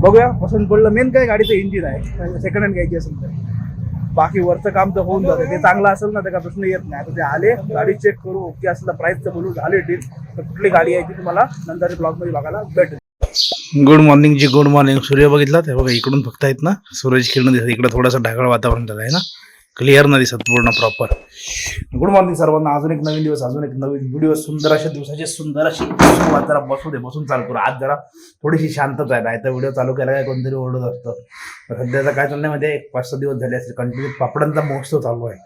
बघूया पसंत पडलं. मेन काय गाडीचं इंजिन आहे, सेकंड हँड घ्यायची असेल तर. बाकी वरचं काम तर होऊन जातं, ते चांगलं असेल ना तर काय प्रश्न येत नाही. आता ते आले, गाडी चेक करू, ओके असेल तर प्राईसचं बोलू, झाले डील तर कुठली गाडी आहे ती तुम्हाला नंतरच्या ब्लॉगमध्ये बघायला भेटेल. गुड मॉर्निंग जी, गुड मॉर्निंग. सूर्य बघितला ते बघा, इकडून फक्त आहेत ना सूर्याची किरण दिसत. इकडे थोडंसं ढगाळ वातावरण झालं आहे ना, क्लिअर न दिसत पूर्ण प्रॉपर. गुड मॉर्निंग सर्वांना. अजून एक नवीन दिवस, अजून एक नवीन व्हिडिओ. सुंदर अशा दिवसाची सुंदर अशी सुरुवात. जरा बसू दे, बसून चालू करू. आज जरा थोडीशी शांतता आहे, नाही तर व्हिडिओ चालू केला काय कोणतरी ओरडत असतं. सध्याचा काय चाललंय मध्ये 5-6 दिवस झाले असेल कंटिन्यू पापडांचा महोत्सव चालू आहे.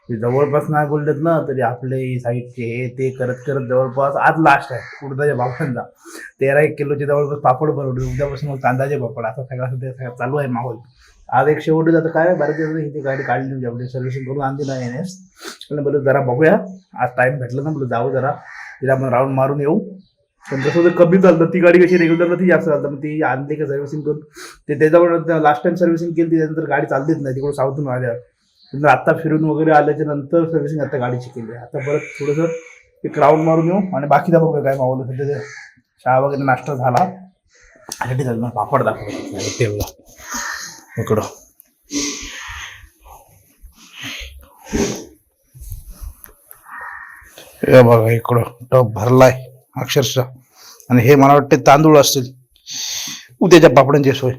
जवळपास नाही बोललेत ना तरी आपले साईडचे हे ते करत करत जवळपास आज लास्ट आहे उडदाच्या पापडांचा. 13-1 किलोचे जवळपास पापड बनवले. उद्यापासून कांदाचे पापड, असा सगळा चालू आहे माहोल. आज एक शेवटी जातं काय बऱ्याच दिवस इथे गाडी काढली म्हणजे आपली सर्व्हिसिंग करून आणली नाही एनएस. बोलू जरा बघूया, आज टाइम भेटला ना, बोलू जाऊ जरा तिला आपण राऊंड मारून येऊ. पण कसं जर कमी चालतं, ती गाडी कशी रेग्युलर ती जास्त चालतं. मग ती आणली का सर्व्हिसिंग करून ते त्याच्यावर लास्ट टाइम सर्व्हिसिंग केली, त्यानंतर गाडी चाललीच नाही. तिकडून साऊथून आल्या नंतर आत्ता फिरून वगैरे आल्याच्या नंतर सर्व्हिसिंग आता गाडीची केली. आता परत थोडंसं एक राऊंड मारून येऊ आणि बाकीचा बघूया काय मावलं. सध्या चहा वगैरे नाश्ता झाला, साठी झालं. मला पापड दाखवतो तेवढा इकडं. हे बघा इकडं टप भरलाय अक्षरशः. आणि हे मला वाटते तांदूळ असतील उद्याच्या पापडांची सोय.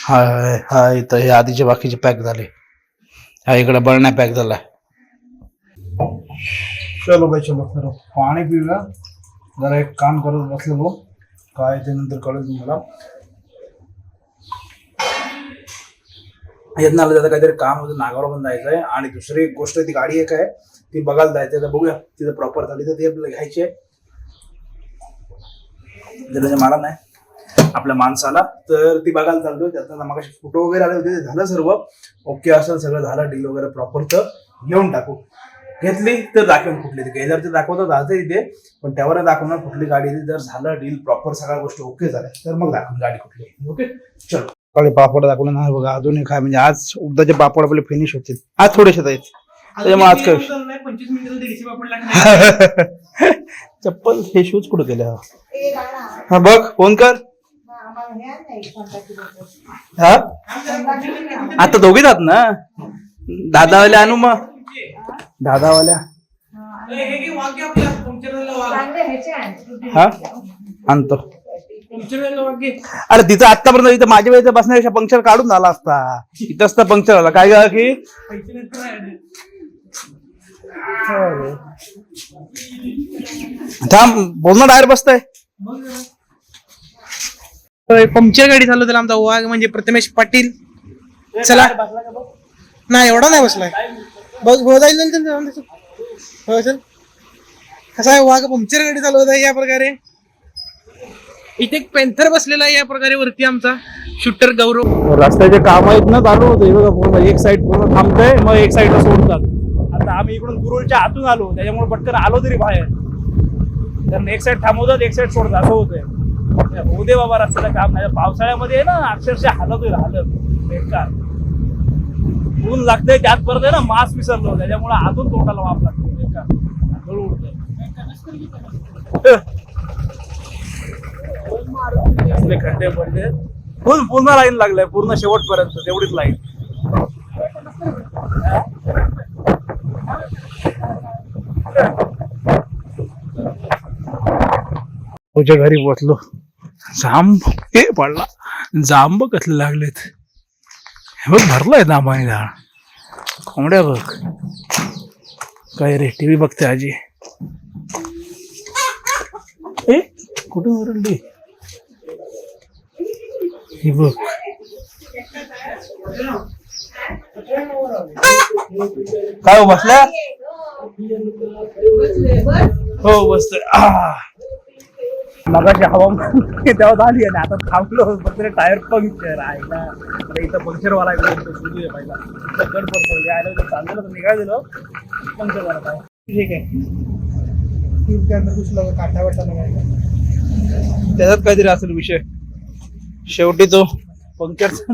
हाय हाय, तर हे आधीचे बाकीचे पॅक झाले. हा इकडे बरण्या पॅक झालाय. चलो बाई चलो खरं पाणी पिऊया. जरा एक काम करत बसलेलो, काय ते नंतर कळेल तुम्हाला. येत ना त्याचं काहीतरी काम होतं, नागावर पण जायचं आहे. आणि दुसरी एक गोष्ट ती गाडी एक आहे ती बघायला जायचं आहे. तर बघूया तिथं प्रॉपर झाली तर ती आपल्याला घ्यायची आहे. त्याच्या मला नाही आपल्या माणसाला, तर ती बघायला चालतोय. त्याचा मग फोटो वगैरे आले होते, झालं सर्व ओके असेल, सगळं झालं डील वगैरे प्रॉपर, तर घेऊन टाकू. घेतली तर दाखवून कुठली गेल्यावर ते दाखवतो जायचं इथे, पण त्यावर दाखवणार कुठली गाडी. जर झालं डील प्रॉपर, सगळ्या गोष्टी ओके झाल्या तर मग दाखवून गाडी कुठली. ओके चलो. सकाळी पापड दाखवलं ना बघा, अजून एक काय म्हणजे आज उद्याचे पापड आपले फिनिश होतील. आज थोडेसे आहेत त्याच्यामुळे आज काय 25 मिनिटाला 150 पापड लागणार. चप्पल हे शूज कुठं केले. हा बघ फोन कर. हा आता दोघे जात ना दादावाल्या आणू, मग दादावाल्या हा आणतो. अरे तिथं आतापर्यंत इथं माझ्या वेळेचा बसण्यापेक्षा पंक्चर काढून झाला असता. इथंच तर पंक्चर झाला काय गा की. थांब बोलणं डायर बसतंय. पंक्चर गाडी चालवते आमचा वाघ म्हणजे प्रथमेश पाटील. चला नाही एवढा नाही बसलाय, बघ हो जाईल. हो चल, कसा आहे वाघ पंक्चर गाडी चालवत आहे या प्रकारे. इथे एक पेंथर बसलेला आहे या प्रकारे वरती आमचा शूटर गौरव. रस्त्याचे काम आहेत ना चालू होते बघा, पूर्ण एक साईड पूर्ण थांबतंय मग एक साईडला सोडतात. आता आम्ही इकडून गुरुळच्या आतून आलो, त्याच्यामुळे पटकन आलो तरी बाहेर, कारण एक साईड थांबवतात एक साईड सोडतात असं होतंय. होऊ दे बाबा रस्त्याचं काम. नाही पावसाळ्यामध्ये आहे ना अक्षरशः हालत होईल, हालत बेकार. ऊन लागतंय त्यात परत आहे ना मास्क विसरलो, त्याच्यामुळे आतून तोंडाला वाफ लागतो बेकार, आंधळ उडतंय. खड्डे पडले, पूर्ण लाईन लागलाय, पूर्ण शेवटपर्यंत तेवढीच लाईन. तुझ्या घरी बसलो, जांब हे पडला, जांब कसले लागलेत हे बघ, भरलाय जांबाने झाड. कोंबड्या बघ काय रे, टीव्ही बघते आजी. ए कुठे ओरडली ही बघ. काय बसल्या हो बसतोय. मगाशी हवामान तेव्हा झाली आणि आता थांबलो फक्त टायर पंक्चर आहे ना. इथं पंक्चरवाला सुरू आहे पहिला गड पडतो आलं चाललेलं तर निघाय दिलं पंक्चर झाला काय ठीक आहे. काटा वाटा त्याच्यात काहीतरी असेल विषय. शेवटी तो पंक्चरचा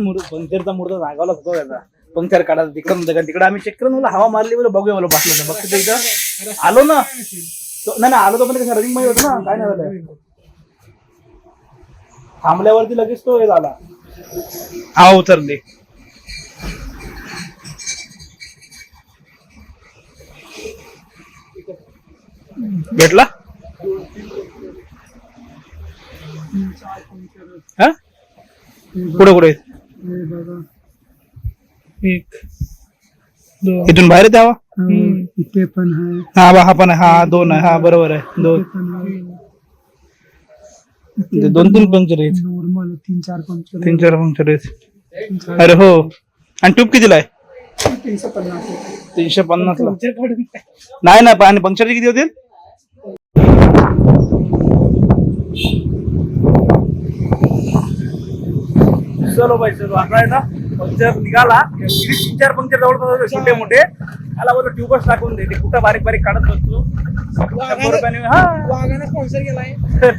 मुर्दा नागावला होतो त्याचा. पंक्चर काढायला तिकडं आम्ही चेक करून मला हवा मारली, बोला बघूया मला बसलं बघतो इथं आलो ना. नाही आलो तो पण कसं रनिंग मध्ये होतो ना, काय नाही झालं. थांबल्यावरती लगेच तो हे झाला, हा उतरले. भेटला हा कुठे कुठे एक इथून बाहेर द्यावा. इथे पण आहे, हा पण आहे, हा दोन आहे, हा बरोबर आहे, दोन दोन तीन पंक्चर आहेत, नॉर्मल 3-4 पंक्चर, 3-4 पंक्चर आहेत. अरे हो, आणि ट्यूब कितीला आहे? 350 ला. नाही ना, आणि पंक्चर किती होतील? चलो भाई चलो, आता आहे ना पंक्चर निघाला. 3-4 पंक्चर जवळपास होते छोटे मोठे. त्याला बोलतो ट्यूबच टाकून दे, ते कुठं बारीक बारीक काढत बसतो. 100 रुपयाने हा वाघाने स्पॉन्सर केलाय.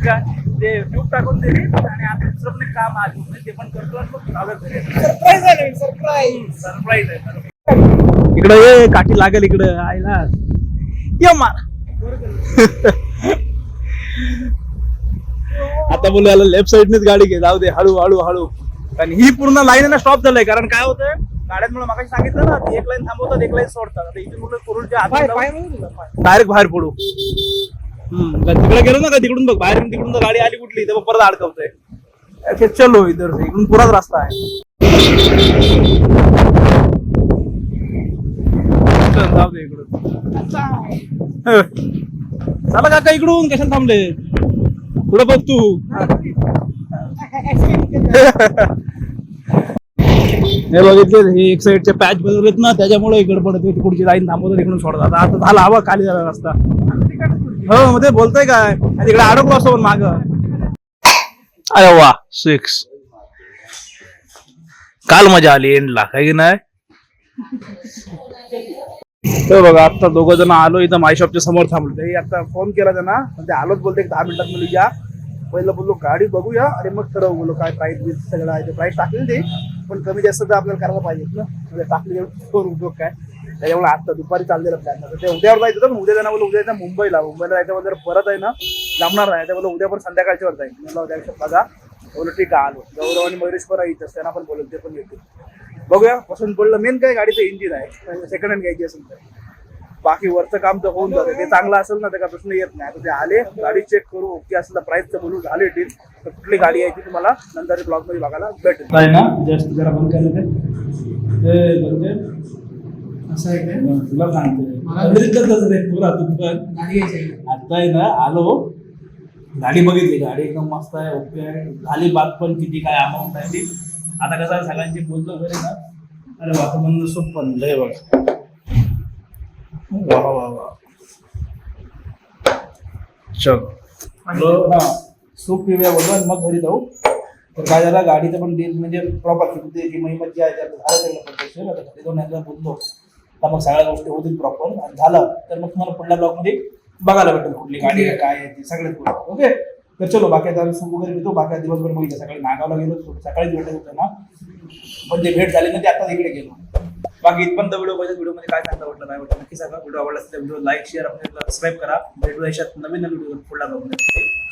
काय ते ट्यूब टाकून दिली आणि आता दुसरं पण एक काम आलं ते पण करतो आणि मग चालत घरी येतो. सरप्राईज आहे, सरप्राईज सरप्राईज आहे. इकडे ये, काठी लागेल इकडे आईला. ये मार. आता बोलू याला लेफ्ट साईडनेच गाडी घे, जाऊ दे, हळू हळू हळू. आणि ही पूर्ण लाईन स्टॉप झालंय, कारण काय होतंय गाड्यांमुळे मागाशी सांगितलं ना, ती एक लाईन थांबवतात, एक लाईन सोडतात. आता इथे कुठं कुरुडच्या डायरेक्ट बाहेर पडू. तिकडे गेलो ना का, तिकडून बघ बाहेर, तिकडून तर गाडी आली कुठली तर परत अडकवतोय. चलो इधर से, इकडून पुराच रस्ता आहे. जाऊ दे इकडून. चला काका इकडून, कशाला थांबले? पुढे बघ तू. हे बघितले, हे एक साईडचे पॅच बदललेत ना, त्याच्यामुळे इकडे पडते, पुढची लाईन थांबवतात, इकडून सोडतात. आता झाला हवा खाली झाला रस्ता. हो मध्ये बोलतोय काय, तिकडे अडकलो असतो पण माग. अरे वा 6. काल मजा आली एंडला, काही की नाही. तो बघा आता दोघं जण आलो इथं माय शॉपच्या समोर थांबलो. आता फोन केला त्यांना, ते आलोच बोलते 10 मिनिटात मला या. पहिलं बोललो गाडी बघूया, अरे मग ठरवू बोललो काय प्राईस बीस सगळं आहे. प्राईस टाकली ते पण कमी जास्त तर आपल्याला करायला पाहिजे ना, म्हणजे टाकली उपयोग काय. त्याच्यामुळे आता दुपारी चाललेलं प्लॅन. ते उद्यावर जायचं होतं, पण उद्या त्यांना बोललो उद्या जायचं मुंबईला जायचं. जर परत आहे ना जमणार नाही, त्यामुळे उद्या पण संध्याकाळच्या वर जाईल. मला उद्या बघा बोललो ठीक आहे. आलो गौरव आणि मयुरेश पण इथंच, त्यांना पण बोललो, ते पण येतील. बघूया पसंत पडलं. मेन काय गाडीचं इंजिन आहे, सेकंड हँड घ्यायची असेल तर. बाकी वरचं काम तर होऊन जातं, ते चांगलं असेल ना तर काय प्रश्न येत नाही. आता ते आले, गाडी चेक करू, ओके असेल तर प्राईस तर बोलू झाले डील. तर कुठली गाडी आहे ती तुम्हाला नंतर ब्लॉग मध्ये बघायला भेटेल. आहे ना जस्ट जरा बंद केलं ते असं आहे काय तुला सांगतोय पुरा तू पण आता आहे ना आलो, गाडी बघितली, गाडी एकदम मस्त आहे, ओके आहे. झाली बात पण किती काय अमाऊंट आहे ती. आता कसं सगळ्यांची बोलतो घरी ना, अरे वातावरण सूप पण लय बघ. वा वा वा चलो हा सूप पिऊया बोलतो आणि मग घरी जाऊ. तर काय झालं गाडीचं पण डील म्हणजे प्रॉपर जी महिमत जी आहे झालं सगळं पद्धतशीर. आता घरी जाऊन एकदा बोलतो तर मग सगळ्या गोष्टी होतील प्रॉपर. आणि झालं तर मग तुम्हाला पुढल्या ब्लॉगमध्ये बघायला भेटेल कुठली गाडी आहे काय आहे ती सगळ्यात पुढे. ओके तर चलो बाकी आता सूप वगैरे घेतो. बाकी दिवसभर बघितलं, सकाळी नागावला गेलो, सकाळीच भेटत होतं ना, पण जे भेट झाली ना ते आता इकडे गेलो. बाकी इथपर्यंत व्हिडिओमध्ये काय सांगता वाटलं नाही वाटलं नक्की सांगा. व्हिडिओ आवडला असेल व्हिडिओ लाईक शेअर आपल्याला सबस्क्राईब करा. भेटू देशात नवीन व्हिडिओ पुढला बघण्यासाठी.